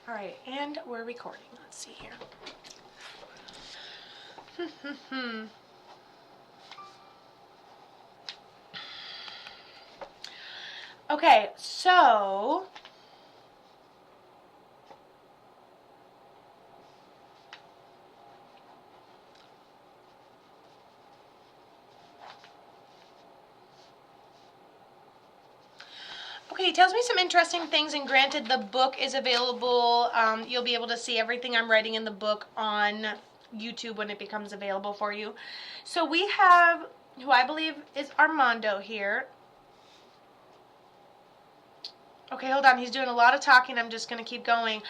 Alright, and we're recording. Let's see here. Okay, so he tells me some interesting things, and granted, the book is available. You'll be able to see everything I'm writing in the book on YouTube when it becomes available for you. So we have, who I believe is Armando here. Okay, hold on. He's doing a lot of talking. I'm just going to keep going.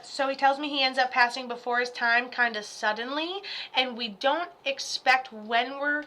So he tells me he ends up passing before his time kind of suddenly, and we don't expect when we're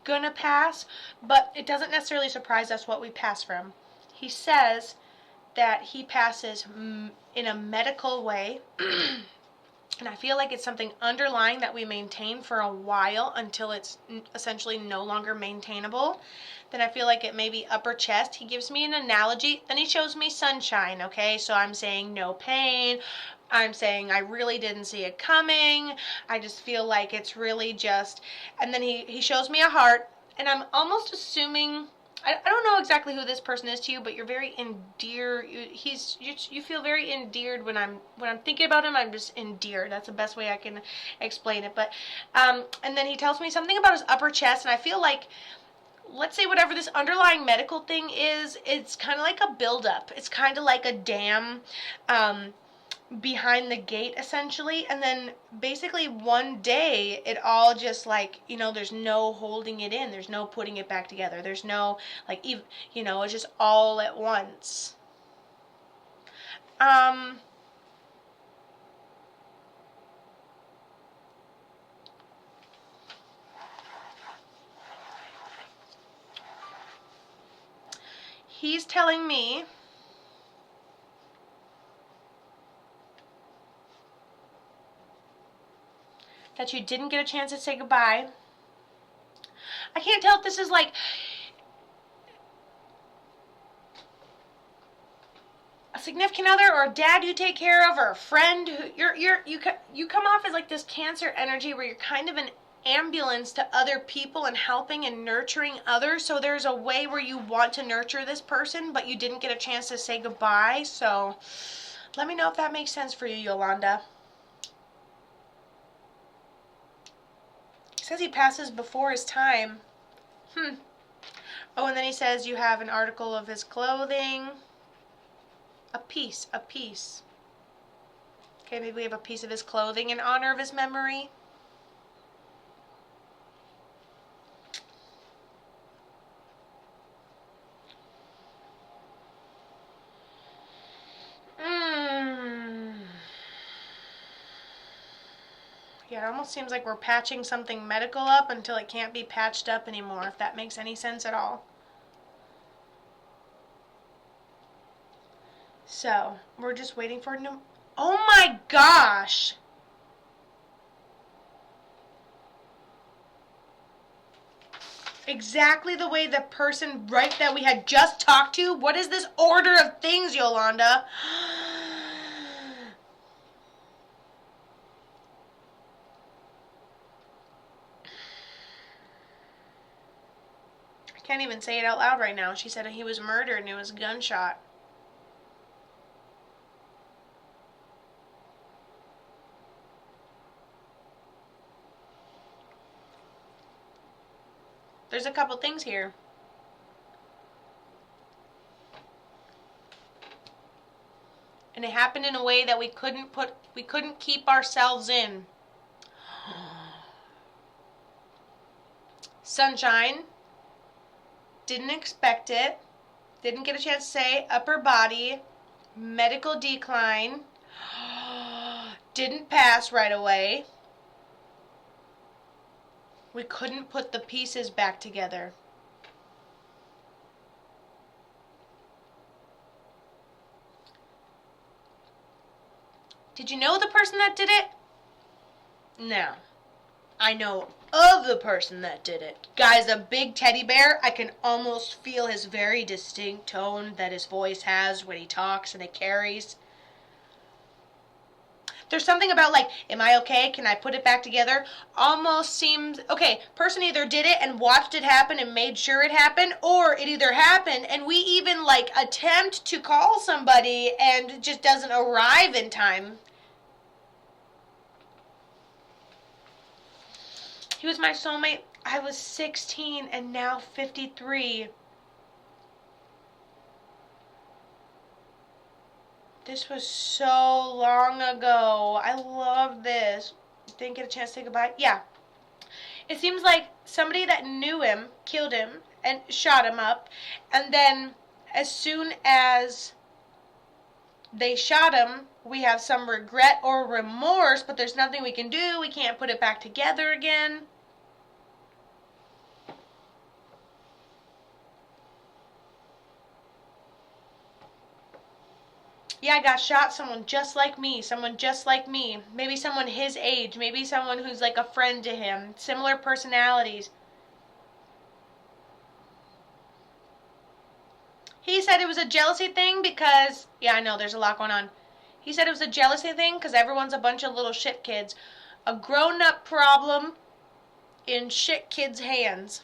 going to pass, but it doesn't necessarily surprise us what we pass from. He says that he passes in a medical way, and I feel like it's something underlying that we maintain for a while until it's essentially no longer maintainable. Then I feel like it may be upper chest. He gives me an analogy. Then he shows me sunshine, okay? So I'm saying no pain. I'm saying I really didn't see it coming. I just feel like it's really just... And then he shows me a heart, and I'm almost assuming... I don't know exactly who this person is to you, but you're very endeared. You feel very endeared when I'm thinking about him. I'm just endeared. That's the best way I can explain it. But and then he tells me something about his upper chest, and I feel like, let's say whatever this underlying medical thing is, it's kind of like a buildup. It's kind of like a dam behind the gate, essentially. And then basically one day it all just, like, there's no holding it in. There's no putting it back together. There's no, like, it's just all at once. He's telling me that you didn't get a chance to say goodbye. I can't tell if this is like a significant other or a dad you take care of or a friend who you come off as like this Cancer energy where you're kind of an ambulance to other people and helping and nurturing others. So there's a way where you want to nurture this person, but you didn't get a chance to say goodbye. So let me know if that makes sense for you, Yolanda. He says he passes before his time. Oh, and then he says you have an article of his clothing. A piece. Okay, maybe we have a piece of his clothing in honor of his memory. Yeah, it almost seems like we're patching something medical up until it can't be patched up anymore, if that makes any sense at all. So, we're just waiting for no... Oh my gosh! Exactly the way the person that we had just talked to. What is this order of things, Yolanda? I can't even say it out loud right now. She said he was murdered and it was a gunshot. There's a couple things here. And it happened in a way that we couldn't keep ourselves in. Sunshine. Didn't expect it. Didn't get a chance to say. Upper body. Medical decline. Didn't pass right away. We couldn't put the pieces back together. Did you know the person that did it? No. I know of the person that did it. Guy's a big teddy bear. I can almost feel his very distinct tone that his voice has when he talks and it carries. There's something about like, am I okay? Can I put it back together? Almost seems, okay, person either did it and watched it happen and made sure it happened, or it either happened and we even like attempt to call somebody and it just doesn't arrive in time. He was my soulmate. I was 16 and now 53. This was so long ago. I love this. Didn't get a chance to say goodbye. Yeah. It seems like somebody that knew him killed him and shot him up. And then as soon as they shot him, we have some regret or remorse, but there's nothing we can do. We can't put it back together again. Yeah, I got shot. Someone just like me. Someone just like me. Maybe someone his age. Maybe someone who's like a friend to him. Similar personalities. He said it was a jealousy thing because, yeah, I know, there's a lot going on. He said it was a jealousy thing because everyone's a bunch of little shit kids. A grown-up problem in shit kids' hands.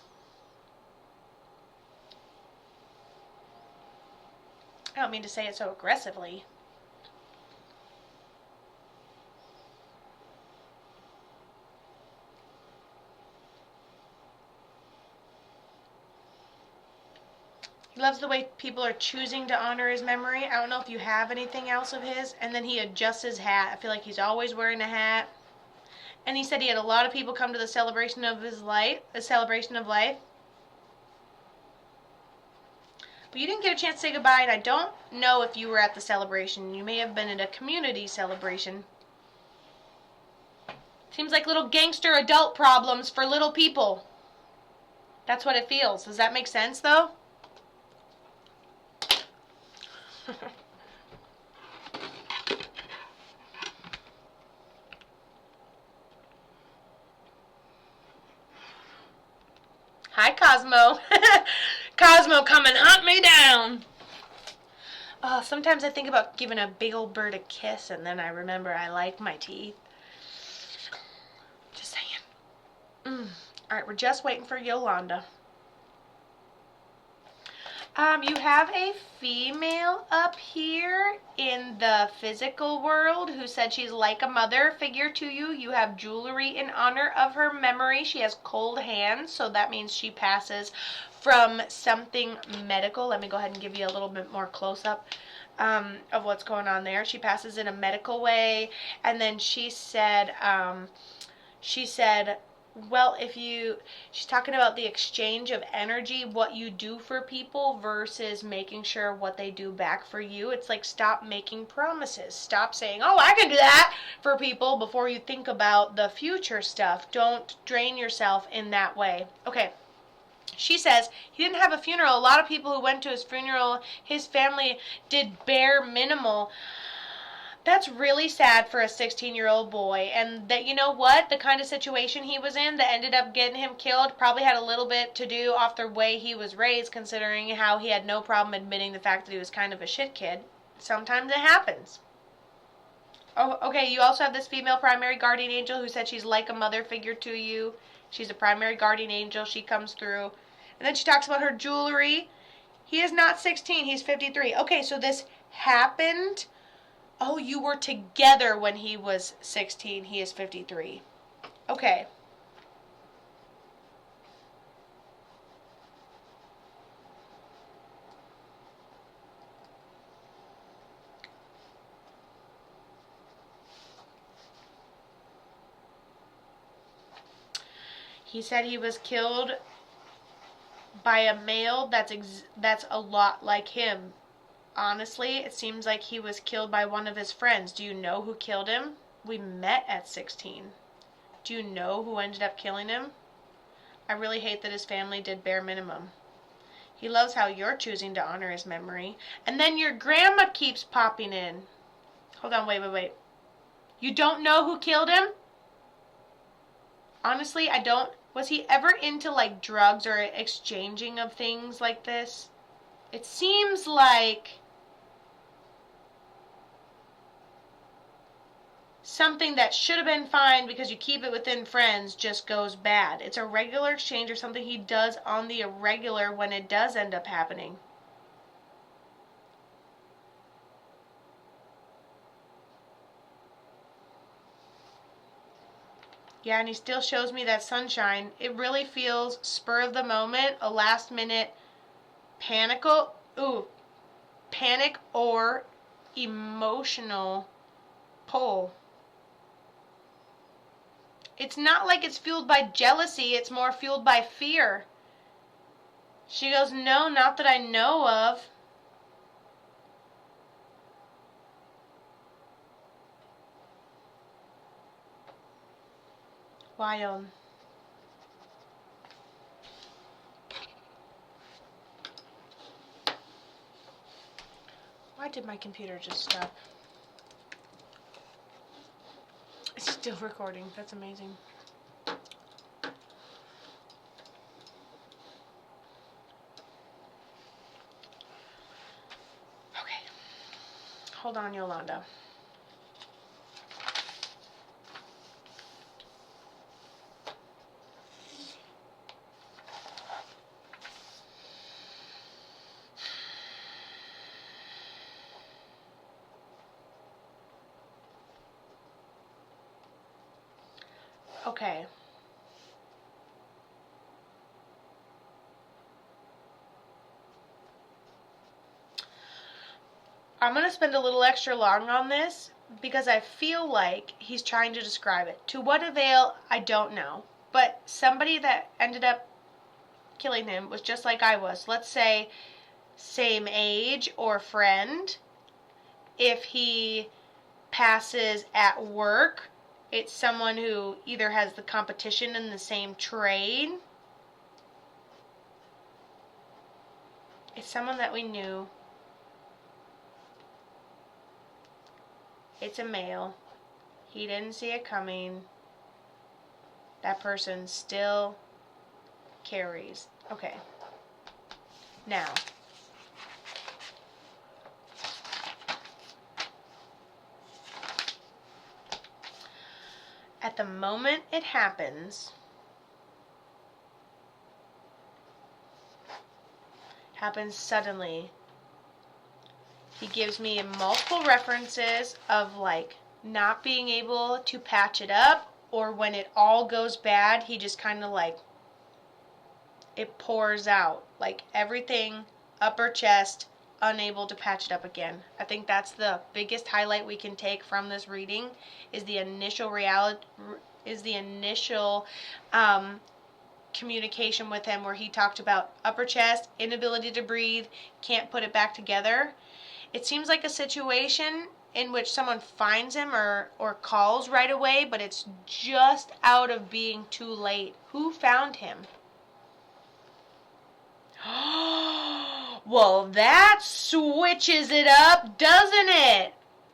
I don't mean to say it so aggressively. He loves the way people are choosing to honor his memory. I don't know if you have anything else of his. And then he adjusts his hat. I feel like he's always wearing a hat. And he said he had a lot of people come to the celebration of his life, the celebration of life. But you didn't get a chance to say goodbye, and I don't know if you were at the celebration. You may have been at a community celebration. Seems like little gangster adult problems for little people. That's what it feels. Does that make sense, though? Hi, Cosmo. Cosmo, come and hunt me down. Oh, sometimes I think about giving a big old bird a kiss, and then I remember I like my teeth. Just saying. All right, we're just waiting for Yolanda. You have a female up here in the physical world who said she's like a mother figure to you. You have jewelry in honor of her memory. She has cold hands, so that means she passes from something medical. Let me go ahead and give you a little bit more close-up of what's going on there. She passes in a medical way, and then she said, well, she's talking about the exchange of energy, what you do for people versus making sure what they do back for you. It's like, stop making promises. Stop saying, oh, I can do that for people before you think about the future stuff. Don't drain yourself in that way. Okay. She says he didn't have a funeral. A lot of people who went to his funeral, his family did bare minimal. That's really sad for a 16-year-old boy. And that, you know what? The kind of situation he was in that ended up getting him killed probably had a little bit to do off the way he was raised, considering how he had no problem admitting the fact that he was kind of a shit kid. Sometimes it happens. Oh, okay, you also have this female primary guardian angel who said she's like a mother figure to you. She's a primary guardian angel. She comes through. And then she talks about her jewelry. He is not 16. He's 53. Okay, so this happened. Oh, you were together when he was 16. He is 53. Okay. He said he was killed by a male that's a lot like him. Honestly, it seems like he was killed by one of his friends. Do you know who killed him? We met at 16. Do you know who ended up killing him? I really hate that his family did bare minimum. He loves how you're choosing to honor his memory. And then your grandma keeps popping in. Hold on, wait. You don't know who killed him? Honestly, I don't. Was he ever into like drugs or exchanging of things like this? It seems like something that should have been fine because you keep it within friends just goes bad. It's a regular exchange or something he does on the irregular when it does end up happening. Yeah, and he still shows me that sunshine. It really feels spur of the moment, a last minute panic or emotional pull. It's not like it's fueled by jealousy, it's more fueled by fear. She goes, no, not that I know of. Wild. Why did my computer just stop? It's still recording. That's amazing. Okay. Hold on, Yolanda. Okay. I'm going to spend a little extra long on this because I feel like he's trying to describe it. To what avail, I don't know. But somebody that ended up killing him was just like I was. Let's say same age or friend. If he passes at work, it's someone who either has the competition in the same trade. It's someone that we knew. It's a male. He didn't see it coming. That person still carries. Okay. Now, at the moment it happens suddenly. He gives me multiple references of like not being able to patch it up, or when it all goes bad, he just kind of like, it pours out. Like everything, upper chest, unable to patch it up again. I think that's the biggest highlight we can take from this reading is the initial communication with him where he talked about upper chest, inability to breathe, can't put it back together. It seems like a situation in which someone finds him or calls right away, but it's just out of being too late. Who found him? Well, that switches it up, doesn't it?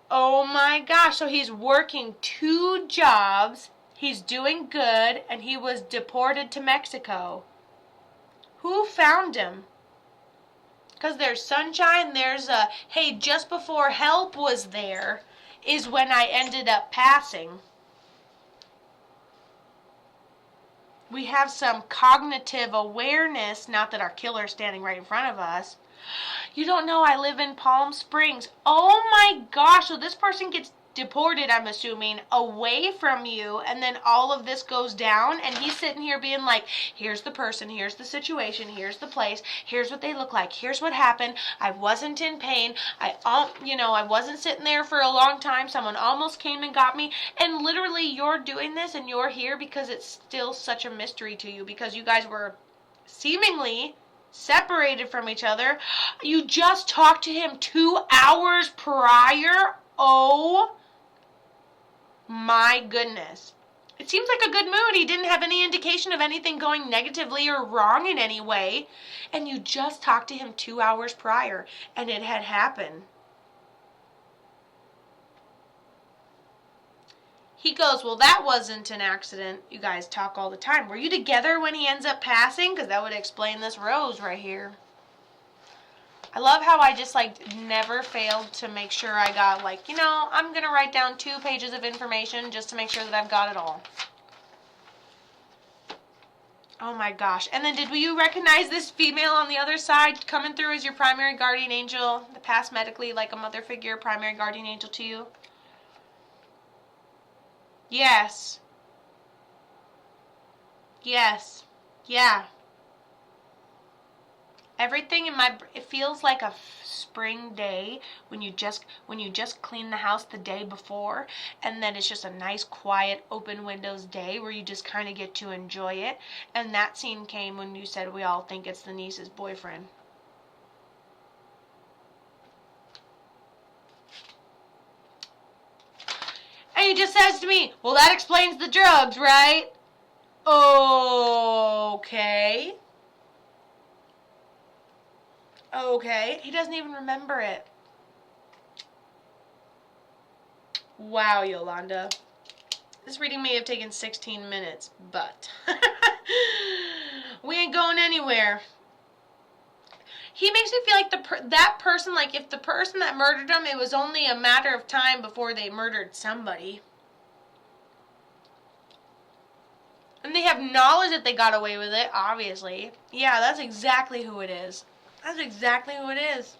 Oh my gosh, so he's working 2 jobs, he's doing good, and he was deported to Mexico. Who found him? Because there's sunshine, there's a, hey, just before help was there is when I ended up passing. We have some cognitive awareness, not that our killer's standing right in front of us. You don't know I live in Palm Springs. Oh my gosh, so this person gets deported, I'm assuming, away from you, and then all of this goes down, and he's sitting here being like, here's the person, here's the situation, here's the place, here's what they look like, here's what happened, I wasn't in pain, I wasn't sitting there for a long time, someone almost came and got me, and literally you're doing this and you're here because it's still such a mystery to you, because you guys were seemingly separated from each other. You just talked to him 2 hours prior. Oh my goodness. It seems like a good mood. He didn't have any indication of anything going negatively or wrong in any way. And you just talked to him 2 hours prior, and it had happened. He goes, well, that wasn't an accident. You guys talk all the time. Were you together when he ends up passing? Because that would explain this rose right here. I love how I just, like, never failed to make sure I got, like, I'm going to write down 2 pages of information just to make sure that I've got it all. Oh my gosh. And then did you recognize this female on the other side coming through as your primary guardian angel, the past medically like a mother figure, primary guardian angel to you? Yes. Yes. Yeah. Everything it feels like a spring day when you just clean the house the day before, and then it's just a nice quiet open windows day where you just kind of get to enjoy it. And that scene came when you said we all think it's the niece's boyfriend. And he just says to me, well, that explains the drugs, right? Okay. Okay. He doesn't even remember it. Wow, Yolanda. This reading may have taken 16 minutes, but we ain't going anywhere. He makes me feel like that person, like if the person that murdered him, it was only a matter of time before they murdered somebody. And they have knowledge that they got away with it, obviously. Yeah, that's exactly who it is. That's exactly who it is.